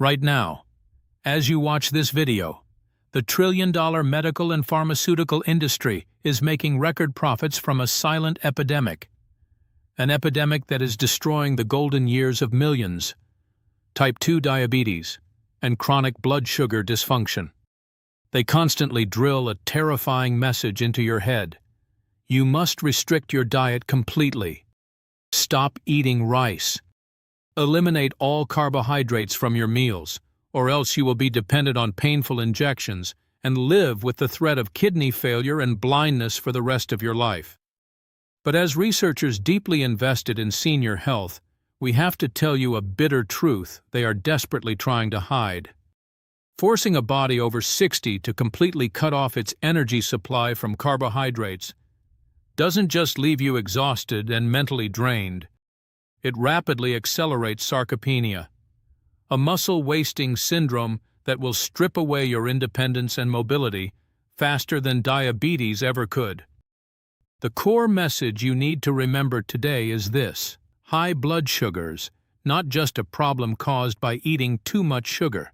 Right now, as you watch this video, the trillion-dollar medical and pharmaceutical industry is making record profits from a silent epidemic. An epidemic that is destroying the golden years of millions: type 2 diabetes and chronic blood sugar dysfunction. They constantly drill a terrifying message into your head. You must restrict your diet completely. Stop eating rice. Eliminate all carbohydrates from your meals, or else you will be dependent on painful injections and live with the threat of kidney failure and blindness for the rest of your life. But as researchers deeply invested in senior health, we have to tell you a bitter truth they are desperately trying to hide. Forcing a body over 60 to completely cut off its energy supply from carbohydrates doesn't just leave you exhausted and mentally drained. It rapidly accelerates sarcopenia, a muscle-wasting syndrome that will strip away your independence and mobility faster than diabetes ever could. The core message you need to remember today is this: high blood sugars, not just a problem caused by eating too much sugar.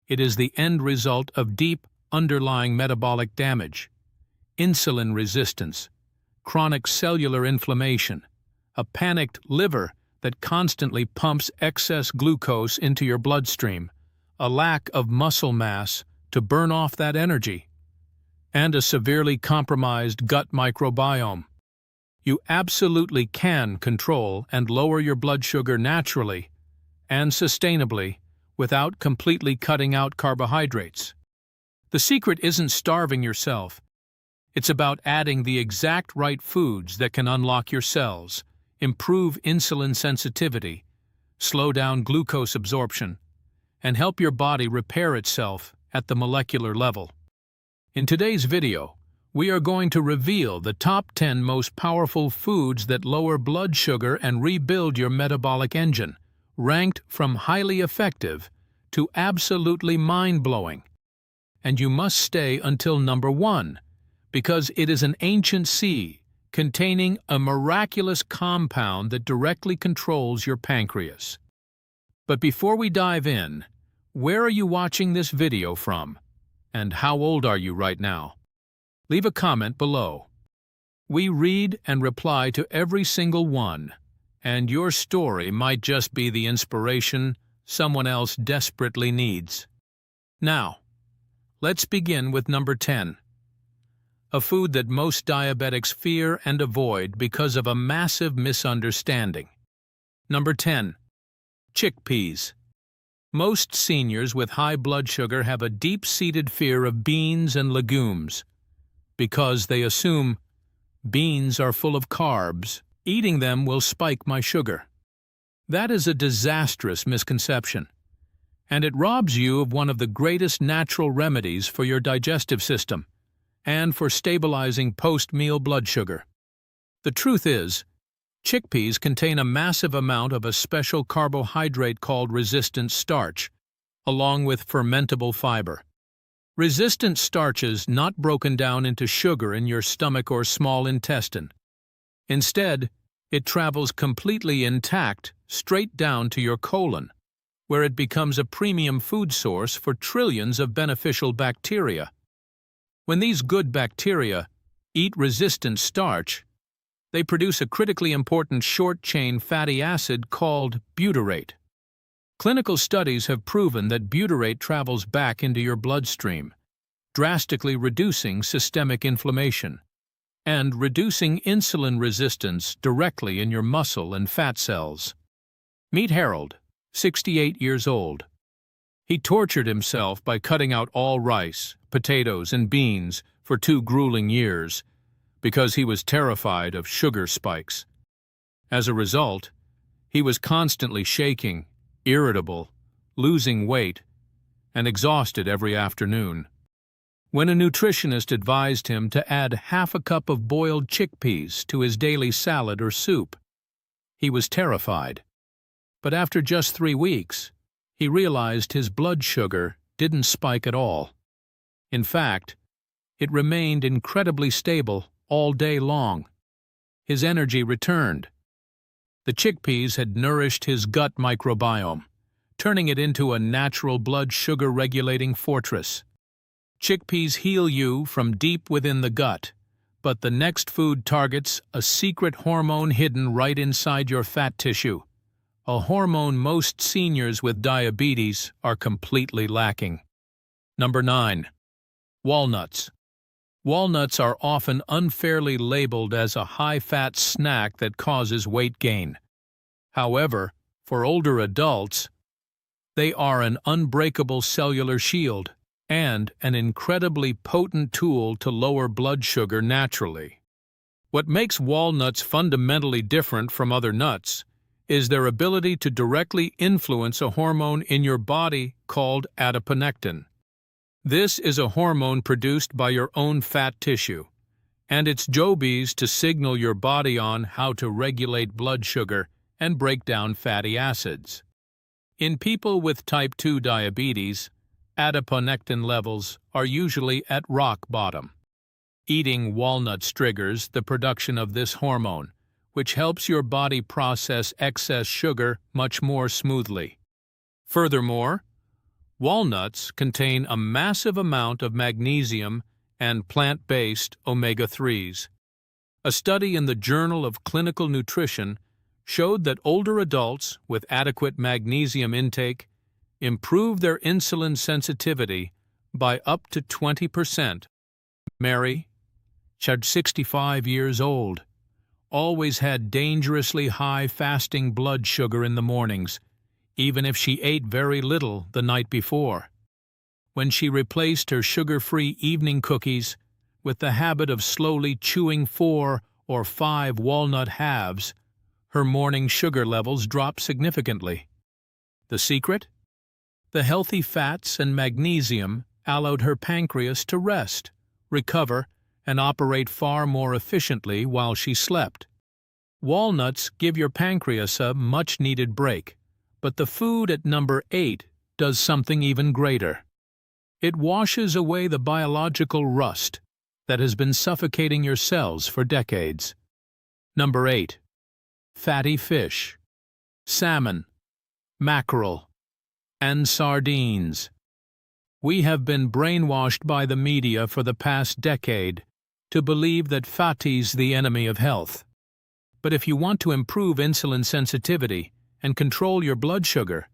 It is the end result of deep, underlying metabolic damage: insulin resistance, chronic cellular inflammation, a panicked liver that constantly pumps excess glucose into your bloodstream, a lack of muscle mass to burn off that energy, and a severely compromised gut microbiome. You absolutely can control and lower your blood sugar naturally and sustainably without completely cutting out carbohydrates. The secret isn't starving yourself. It's about adding the exact right foods that can unlock your cells, improve insulin sensitivity, slow down glucose absorption, and help your body repair itself at the molecular level. In today's video, we are going to reveal the top 10 most powerful foods that lower blood sugar and rebuild your metabolic engine, ranked from highly effective to absolutely mind-blowing. And you must stay until number 1, because it is an ancient seed containing a miraculous compound that directly controls your pancreas. But before we dive in, where are you watching this video from? And how old are you right now? Leave a comment below. We read and reply to every single one, and your story might just be the inspiration someone else desperately needs. Now, let's begin with number 10. A food that most diabetics fear and avoid because of a massive misunderstanding. Number 10. Chickpeas. Most seniors with high blood sugar have a deep-seated fear of beans and legumes because they assume beans are full of carbs. Eating them will spike my sugar. That is a disastrous misconception, and it robs you of one of the greatest natural remedies for your digestive system and for stabilizing post-meal blood sugar. The truth is, chickpeas contain a massive amount of a special carbohydrate called resistant starch, along with fermentable fiber. Resistant starch is not broken down into sugar in your stomach or small intestine. Instead, it travels completely intact straight down to your colon, where it becomes a premium food source for trillions of beneficial bacteria. When these good bacteria eat resistant starch, they produce a critically important short-chain fatty acid called butyrate. Clinical studies have proven that butyrate travels back into your bloodstream, drastically reducing systemic inflammation and reducing insulin resistance directly in your muscle and fat cells. Meet Harold, 68 years old. He tortured himself by cutting out all rice, potatoes, and beans for 2 grueling years because he was terrified of sugar spikes. As a result, he was constantly shaking, irritable, losing weight, and exhausted every afternoon. When a nutritionist advised him to add half a cup of boiled chickpeas to his daily salad or soup, he was terrified. But after just 3 weeks, he realized his blood sugar didn't spike at all. In fact, it remained incredibly stable all day long. His energy returned. The chickpeas had nourished his gut microbiome, turning it into a natural blood sugar-regulating fortress. Chickpeas heal you from deep within the gut, but the next food targets a secret hormone hidden right inside your fat tissue, a hormone most seniors with diabetes are completely lacking. Number 9. Walnuts. Walnuts are often unfairly labeled as a high-fat snack that causes weight gain. However, for older adults, they are an unbreakable cellular shield and an incredibly potent tool to lower blood sugar naturally. What makes walnuts fundamentally different from other nuts is their ability to directly influence a hormone in your body called adiponectin. This is a hormone produced by your own fat tissue, and its job is to signal your body on how to regulate blood sugar and break down fatty acids. In people with type 2 diabetes, adiponectin levels are usually at rock bottom. Eating walnuts triggers the production of this hormone, which helps your body process excess sugar much more smoothly. Furthermore, walnuts contain a massive amount of magnesium and plant-based omega-3s. A study in the Journal of Clinical Nutrition showed that older adults with adequate magnesium intake improved their insulin sensitivity by up to 20%. Mary, 65 years old, always had dangerously high fasting blood sugar in the mornings, even if she ate very little the night before. When she replaced her sugar-free evening cookies with the habit of slowly chewing 4 or 5 walnut halves, her morning sugar levels dropped significantly. The secret? The healthy fats and magnesium allowed her pancreas to rest, recover, and operate far more efficiently while she slept. Walnuts give your pancreas a much-needed break, but the food at number 8 does something even greater. It washes away the biological rust that has been suffocating your cells for decades. Number 8. Fatty fish, salmon, mackerel, and sardines. We have been brainwashed by the media for the past decade to believe that fatty's the enemy of health. But if you want to improve insulin sensitivity and control your blood sugar,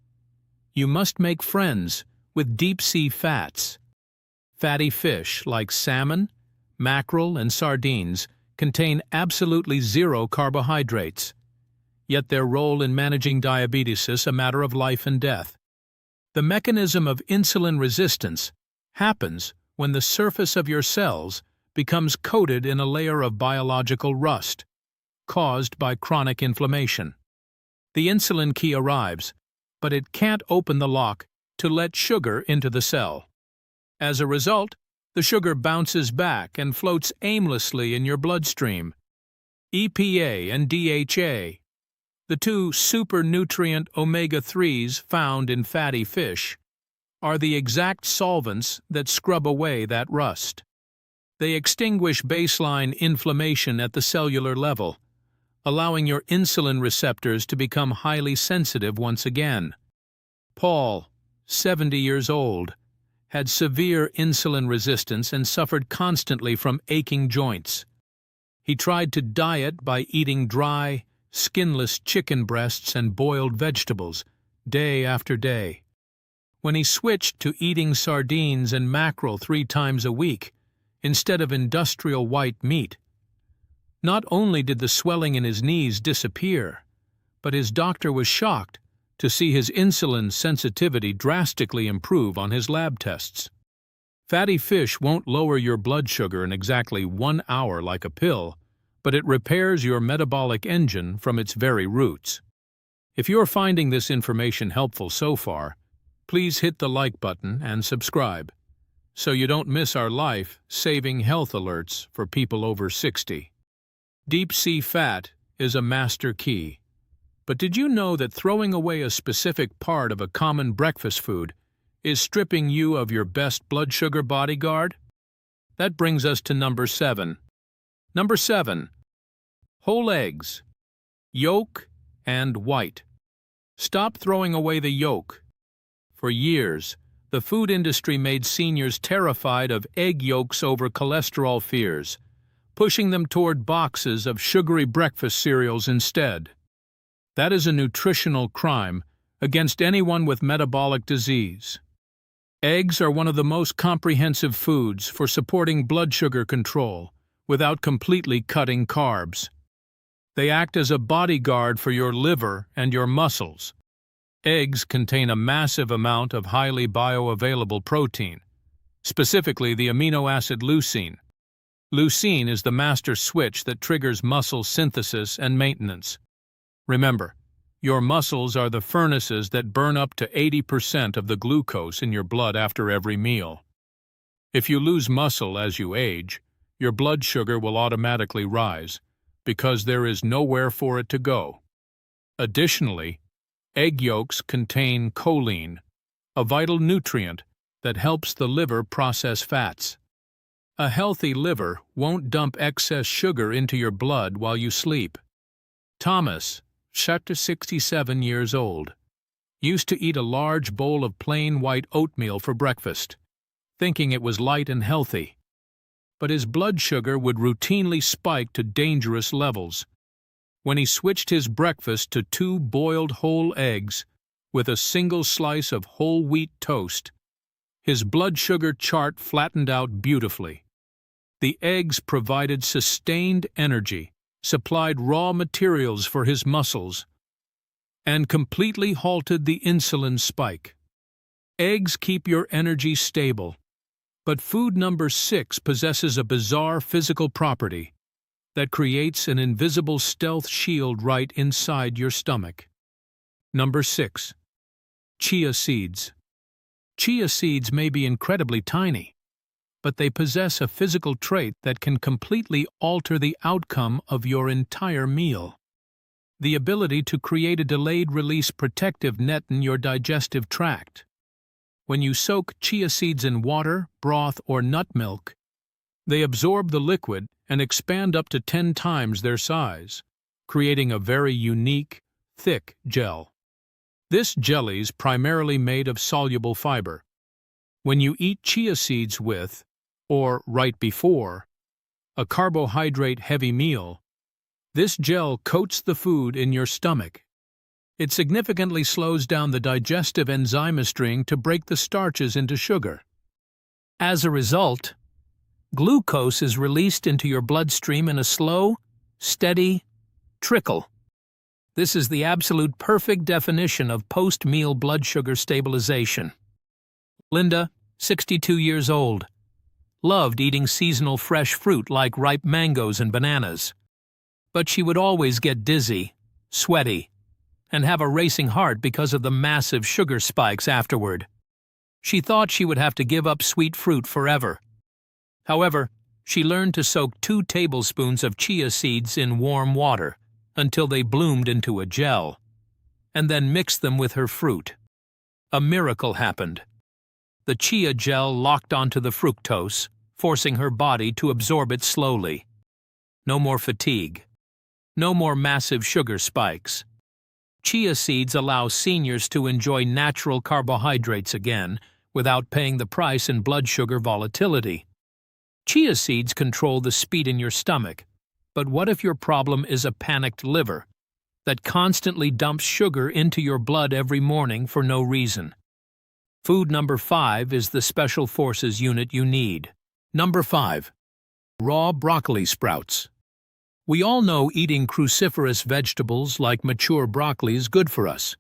you must make friends with deep-sea fats. Fatty fish like salmon, mackerel, and sardines contain absolutely zero carbohydrates. Yet their role in managing diabetes is a matter of life and death. The mechanism of insulin resistance happens when the surface of your cells becomes coated in a layer of biological rust, caused by chronic inflammation. The insulin key arrives, but it can't open the lock to let sugar into the cell. As a result, the sugar bounces back and floats aimlessly in your bloodstream. EPA and DHA, the 2 supernutrient omega-3s found in fatty fish, are the exact solvents that scrub away that rust. They extinguish baseline inflammation at the cellular level, allowing your insulin receptors to become highly sensitive once again. Paul, 70 years old, had severe insulin resistance and suffered constantly from aching joints. He tried to diet by eating dry, skinless chicken breasts and boiled vegetables, day after day. When he switched to eating sardines and mackerel 3 times a week, instead of industrial white meat, not only did the swelling in his knees disappear, but his doctor was shocked to see his insulin sensitivity drastically improve on his lab tests. Fatty fish won't lower your blood sugar in exactly 1 hour like a pill, but it repairs your metabolic engine from its very roots. If you're finding this information helpful so far, please hit the like button and subscribe, so you don't miss our life-saving health alerts for people over 60. Deep-sea fat is a master key. But did you know that throwing away a specific part of a common breakfast food is stripping you of your best blood sugar bodyguard? That brings us to number 7. Number 7. Whole eggs, yolk and white. Stop throwing away the yolk For years, the food industry made seniors terrified of egg yolks over cholesterol fears, pushing them toward boxes of sugary breakfast cereals instead. That is a nutritional crime against anyone with metabolic disease. Eggs are one of the most comprehensive foods for supporting blood sugar control without completely cutting carbs. They act as a bodyguard for your liver and your muscles. Eggs contain a massive amount of highly bioavailable protein, specifically the amino acid leucine. Leucine is the master switch that triggers muscle synthesis and maintenance. Remember, your muscles are the furnaces that burn up to 80% of the glucose in your blood after every meal. If you lose muscle as you age, your blood sugar will automatically rise, because there is nowhere for it to go. Additionally, egg yolks contain choline, a vital nutrient that helps the liver process fats. A healthy liver won't dump excess sugar into your blood while you sleep. Thomas, 67 years old, used to eat a large bowl of plain white oatmeal for breakfast, thinking it was light and healthy. But his blood sugar would routinely spike to dangerous levels. When he switched his breakfast to 2 boiled whole eggs with a single slice of whole wheat toast, his blood sugar chart flattened out beautifully. The eggs provided sustained energy, supplied raw materials for his muscles, and completely halted the insulin spike. Eggs keep your energy stable, but food number 6 possesses a bizarre physical property that creates an invisible stealth shield right inside your stomach. Number 6. Chia seeds. Chia seeds may be incredibly tiny, but they possess a physical trait that can completely alter the outcome of your entire meal. The ability to create a delayed-release protective net in your digestive tract. When you soak chia seeds in water, broth, or nut milk, they absorb the liquid and expand up to 10 times their size, creating a very unique, thick gel. This jelly is primarily made of soluble fiber. When you eat chia seeds with, or right before, a carbohydrate-heavy meal, this gel coats the food in your stomach. It significantly slows down the digestive enzyme string to break the starches into sugar. As a result, glucose is released into your bloodstream in a slow, steady trickle. This is the absolute perfect definition of post-meal blood sugar stabilization. Linda, 62 years old, loved eating seasonal fresh fruit like ripe mangoes and bananas. But she would always get dizzy, sweaty, and have a racing heart because of the massive sugar spikes afterward. She thought she would have to give up sweet fruit forever. However, she learned to soak 2 tablespoons of chia seeds in warm water until they bloomed into a gel, and then mixed them with her fruit. A miracle happened. The chia gel locked onto the fructose, forcing her body to absorb it slowly. No more fatigue. No more massive sugar spikes. Chia seeds allow seniors to enjoy natural carbohydrates again without paying the price in blood sugar volatility. Chia seeds control the speed in your stomach, but what if your problem is a panicked liver that constantly dumps sugar into your blood every morning for no reason? Food number 5 is the special forces unit you need. Number 5. Raw broccoli sprouts. We all know eating cruciferous vegetables like mature broccoli is good for us.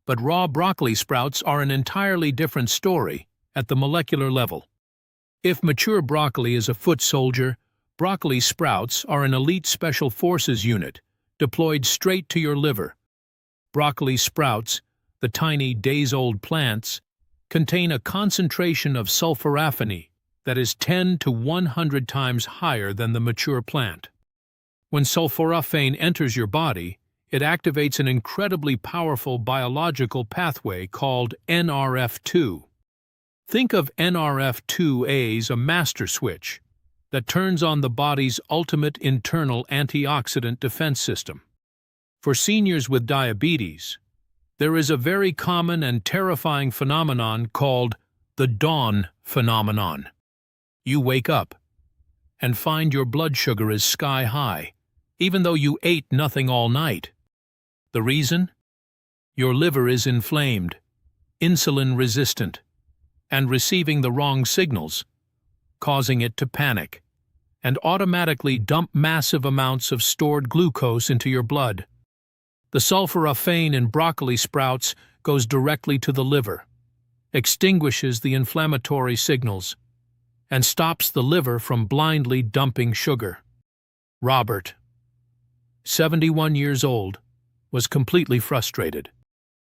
But raw broccoli sprouts are an entirely different story at the molecular level. If mature broccoli is a foot soldier, broccoli sprouts are an elite special forces unit deployed straight to your liver. Broccoli sprouts, the tiny days-old plants, contain a concentration of sulforaphane that is 10 to 100 times higher than the mature plant. When sulforaphane enters your body, it activates an incredibly powerful biological pathway called NRF2. Think of NRF2A as a master switch that turns on the body's ultimate internal antioxidant defense system. For seniors with diabetes, There is a very common and terrifying phenomenon called the dawn phenomenon. You wake up and find your blood sugar is sky high, even though you ate nothing all night. The reason? Your liver is inflamed, insulin resistant, and receiving the wrong signals, causing it to panic and automatically dump massive amounts of stored glucose into your blood. The sulforaphane in broccoli sprouts goes directly to the liver, extinguishes the inflammatory signals, and stops the liver from blindly dumping sugar. Robert, 71 years old, was completely frustrated.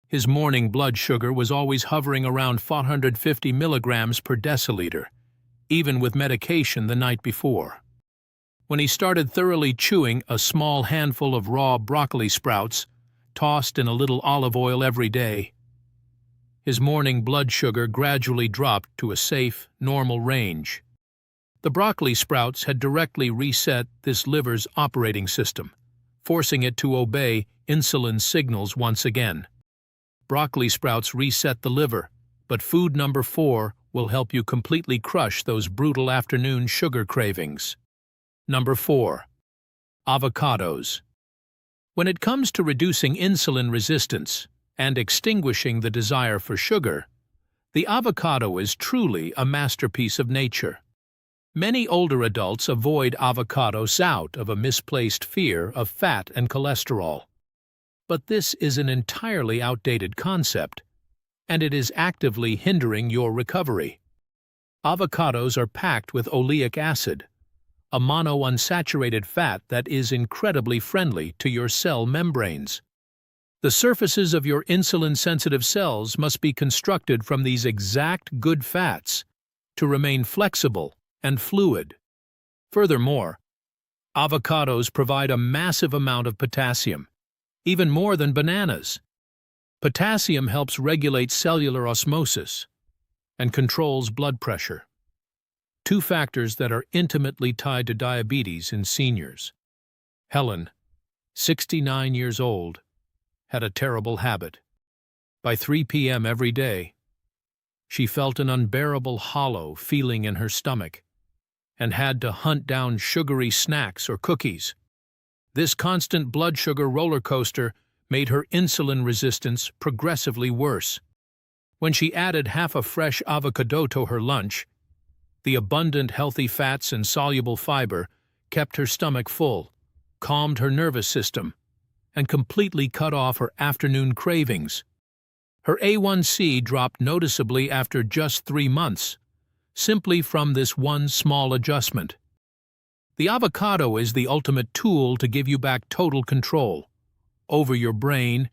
His morning blood sugar was always hovering around 450 milligrams per deciliter, even with medication the night before. When he started thoroughly chewing a small handful of raw broccoli sprouts, tossed in a little olive oil every day, his morning blood sugar gradually dropped to a safe, normal range. The broccoli sprouts had directly reset this liver's operating system, forcing it to obey insulin signals once again. Broccoli sprouts reset the liver, but food number 4 will help you completely crush those brutal afternoon sugar cravings. Number 4. Avocados. When it comes to reducing insulin resistance and extinguishing the desire for sugar, the avocado is truly a masterpiece of nature. Many older adults avoid avocados out of a misplaced fear of fat and cholesterol. But this is an entirely outdated concept, and it is actively hindering your recovery. Avocados are packed with oleic acid, a monounsaturated fat that is incredibly friendly to your cell membranes. The surfaces of your insulin-sensitive cells must be constructed from these exact good fats to remain flexible and fluid. Furthermore, avocados provide a massive amount of potassium, even more than bananas. Potassium helps regulate cellular osmosis and controls blood pressure, 2 factors that are intimately tied to diabetes in seniors. Helen, 69 years old, had a terrible habit. By 3 p.m. every day, she felt an unbearable hollow feeling in her stomach and had to hunt down sugary snacks or cookies. This constant blood sugar roller coaster made her insulin resistance progressively worse. When she added half a fresh avocado to her lunch, the abundant healthy fats and soluble fiber kept her stomach full, calmed her nervous system, and completely cut off her afternoon cravings. Her A1C dropped noticeably after just 3 months, simply from this one small adjustment. The avocado is the ultimate tool to give you back total control over your brain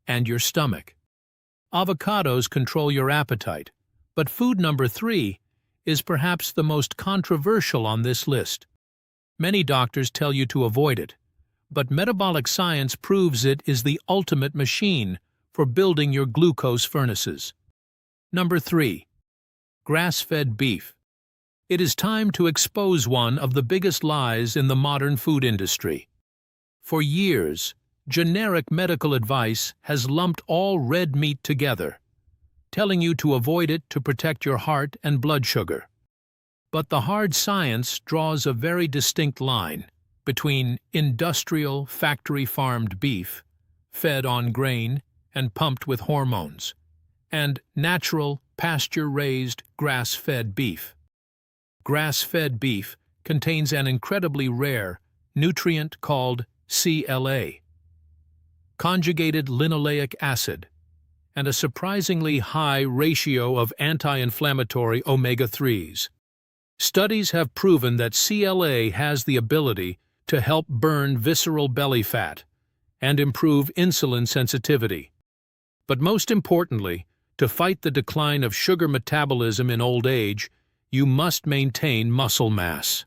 and your stomach. Avocados control your appetite, but food number 3 is perhaps the most controversial on this list. Many doctors tell you to avoid it, but metabolic science proves it is the ultimate machine for building your glucose furnaces. Number 3. Grass-fed beef. It is time to expose one of the biggest lies in the modern food industry. For years, generic medical advice has lumped all red meat together, telling you to avoid it to protect your heart and blood sugar. But the hard science draws a very distinct line between industrial, factory-farmed beef, fed on grain and pumped with hormones, and natural, pasture-raised, grass-fed beef. Grass-fed beef contains an incredibly rare nutrient called CLA, conjugated linoleic acid, and a surprisingly high ratio of anti-inflammatory omega-3s. Studies have proven that CLA has the ability to help burn visceral belly fat and improve insulin sensitivity. But most importantly, to fight the decline of sugar metabolism in old age, you must maintain muscle mass.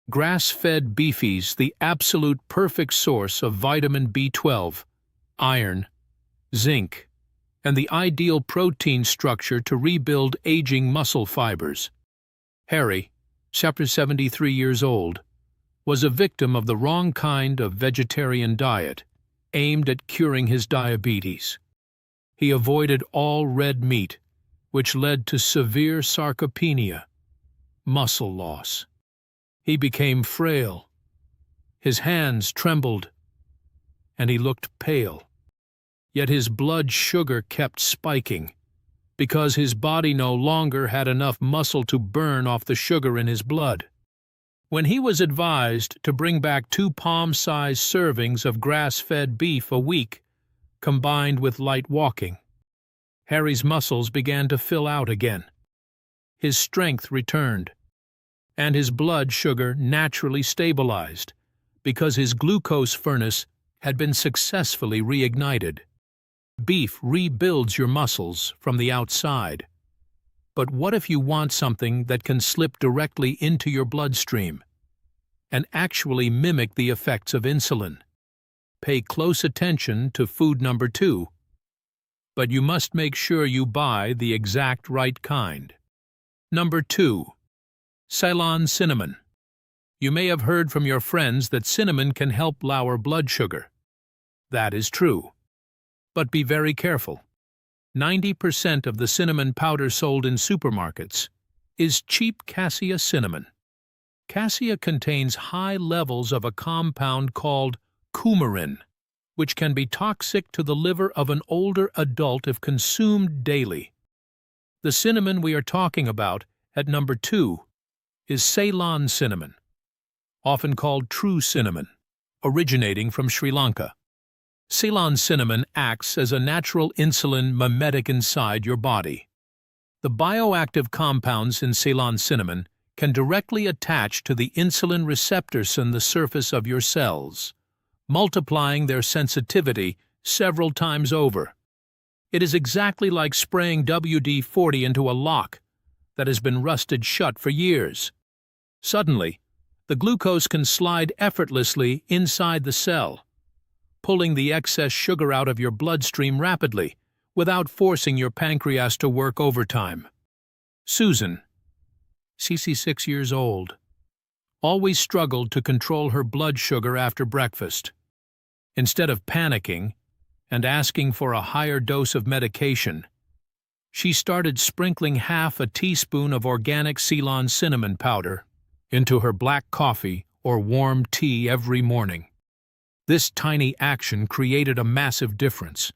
Grass-fed beef is the absolute perfect source of vitamin B12, iron, zinc, and the ideal protein structure to rebuild aging muscle fibers. Harry, 73 years old, was a victim of the wrong kind of vegetarian diet aimed at curing his diabetes. He avoided all red meat, which led to severe sarcopenia, muscle loss. He became frail. His hands trembled, and he looked pale. Yet his blood sugar kept spiking, because his body no longer had enough muscle to burn off the sugar in his blood. When he was advised to bring back 2 palm-sized servings of grass-fed beef a week, combined with light walking, Harry's muscles began to fill out again. His strength returned, and his blood sugar naturally stabilized, because his glucose furnace had been successfully reignited. Beef rebuilds your muscles from the outside. But what if you want something that can slip directly into your bloodstream and actually mimic the effects of insulin? Pay close attention to food number 2, but you must make sure you buy the exact right kind. Number 2. Ceylon cinnamon. You may have heard from your friends that cinnamon can help lower blood sugar. That is true. But be very careful. 90% of the cinnamon powder sold in supermarkets is cheap cassia cinnamon. Cassia contains high levels of a compound called coumarin, which can be toxic to the liver of an older adult if consumed daily. The cinnamon we are talking about at number 2 is Ceylon cinnamon, often called true cinnamon, originating from Sri Lanka. Ceylon cinnamon acts as a natural insulin mimetic inside your body. The bioactive compounds in Ceylon cinnamon can directly attach to the insulin receptors on the surface of your cells, multiplying their sensitivity several times over. It is exactly like spraying WD-40 into a lock that has been rusted shut for years. Suddenly, the glucose can slide effortlessly inside the cell, pulling the excess sugar out of your bloodstream rapidly without forcing your pancreas to work overtime. Susan, she's 6 years old, always struggled to control her blood sugar after breakfast. Instead of panicking and asking for a higher dose of medication, she started sprinkling half a teaspoon of organic Ceylon cinnamon powder into her black coffee or warm tea every morning. This tiny action created a massive difference.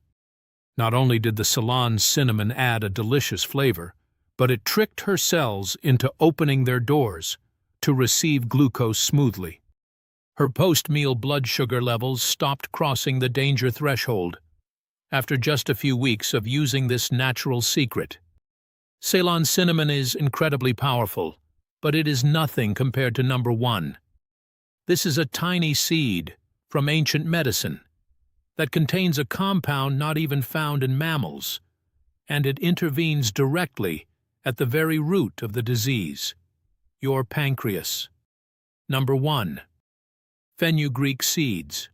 Not only did the Ceylon cinnamon add a delicious flavor, but it tricked her cells into opening their doors to receive glucose smoothly. Her post-meal blood sugar levels stopped crossing the danger threshold after just a few weeks of using this natural secret. Ceylon cinnamon is incredibly powerful, but it is nothing compared to number 1. This is a tiny seed from ancient medicine that contains a compound not even found in mammals, and it intervenes directly at the very root of the disease, your pancreas. Number 1. Fenugreek seeds.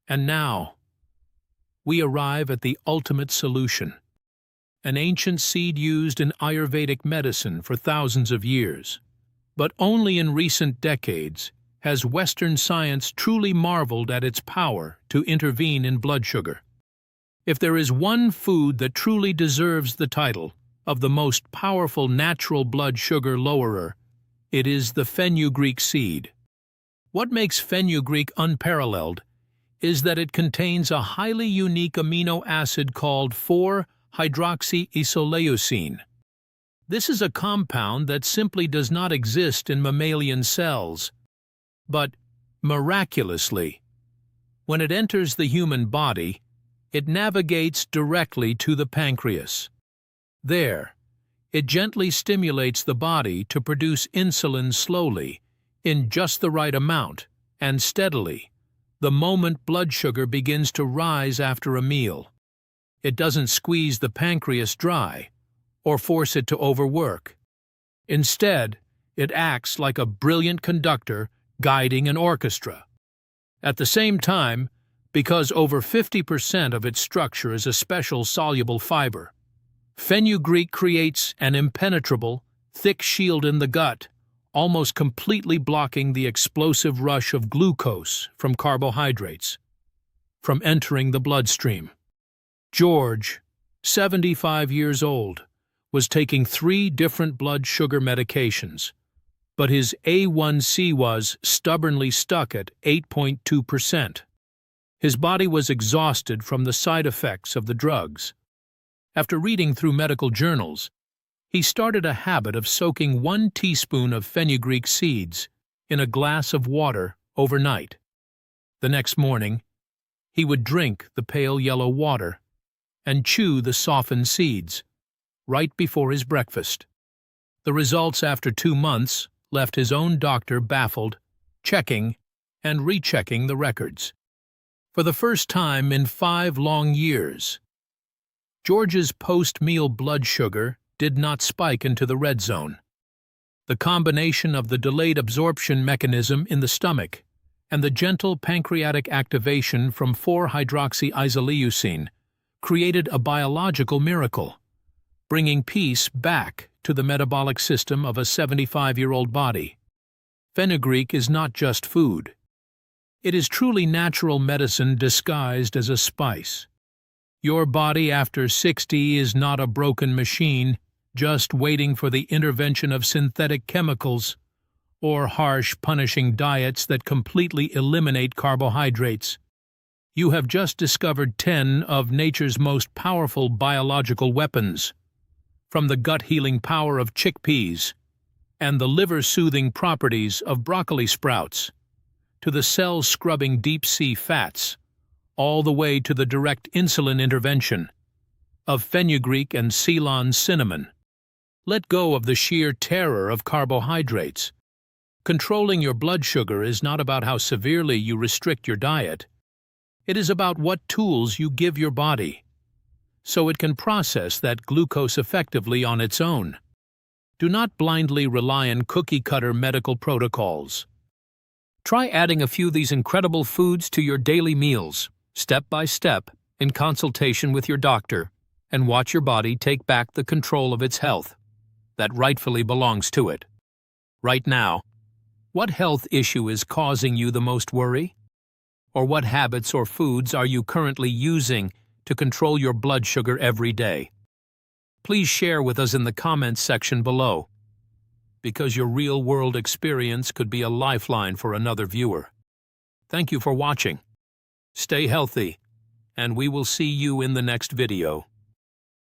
And now, we arrive at the ultimate solution, an ancient seed used in Ayurvedic medicine for thousands of years. But only in recent decades has Western science truly marveled at its power to intervene in blood sugar. If there is one food that truly deserves the title of the most powerful natural blood sugar lowerer, it is the fenugreek seed. What makes fenugreek unparalleled is that it contains a highly unique amino acid called 4-hydroxyisoleucine. This is a compound that simply does not exist in mammalian cells, but, miraculously, when it enters the human body, it navigates directly to the pancreas. There, it gently stimulates the body to produce insulin slowly, in just the right amount, and steadily, the moment blood sugar begins to rise after a meal. It doesn't squeeze the pancreas dry or force it to overwork. Instead, it acts like a brilliant conductor guiding an orchestra. At the same time, because over 50% of its structure is a special soluble fiber, fenugreek creates an impenetrable, thick shield in the gut, almost completely blocking the explosive rush of glucose from carbohydrates from entering the bloodstream. George, 75 years old, was taking 3 different blood sugar medications, but his A1C was stubbornly stuck at 8.2%. His body was exhausted from the side effects of the drugs. After reading through medical journals, he started a habit of soaking 1 teaspoon of fenugreek seeds in a glass of water overnight. The next morning, he would drink the pale yellow water and chew the softened seeds right before his breakfast. The results after 2 months left his own doctor baffled, checking and rechecking the records. For the first time in 5 long years, George's post-meal blood sugar did not spike into the red zone. The combination of the delayed absorption mechanism in the stomach and the gentle pancreatic activation from 4-hydroxyisoleucine created a biological miracle, bringing peace back to the metabolic system of a 75-year-old body. Fenugreek is not just food. It is truly natural medicine disguised as a spice. Your body after 60 is not a broken machine, just waiting for the intervention of synthetic chemicals or harsh, punishing diets that completely eliminate carbohydrates. You have just discovered 10 of nature's most powerful biological weapons, from the gut-healing power of chickpeas and the liver-soothing properties of broccoli sprouts, to the cell-scrubbing deep-sea fats, all the way to the direct insulin intervention of fenugreek and Ceylon cinnamon. Let go of the sheer terror of carbohydrates. Controlling your blood sugar is not about how severely you restrict your diet. It is about what tools you give your body, so it can process that glucose effectively on its own. Do not blindly rely on cookie-cutter medical protocols. Try adding a few of these incredible foods to your daily meals, step by step, in consultation with your doctor, and watch your body take back the control of its health that rightfully belongs to it. Right now, what health issue is causing you the most worry? Or what habits or foods are you currently using to control your blood sugar every day? Please share with us in the comments section below, because your real-world experience could be a lifeline for another viewer. Thank you for watching. Stay healthy, and we will see you in the next video.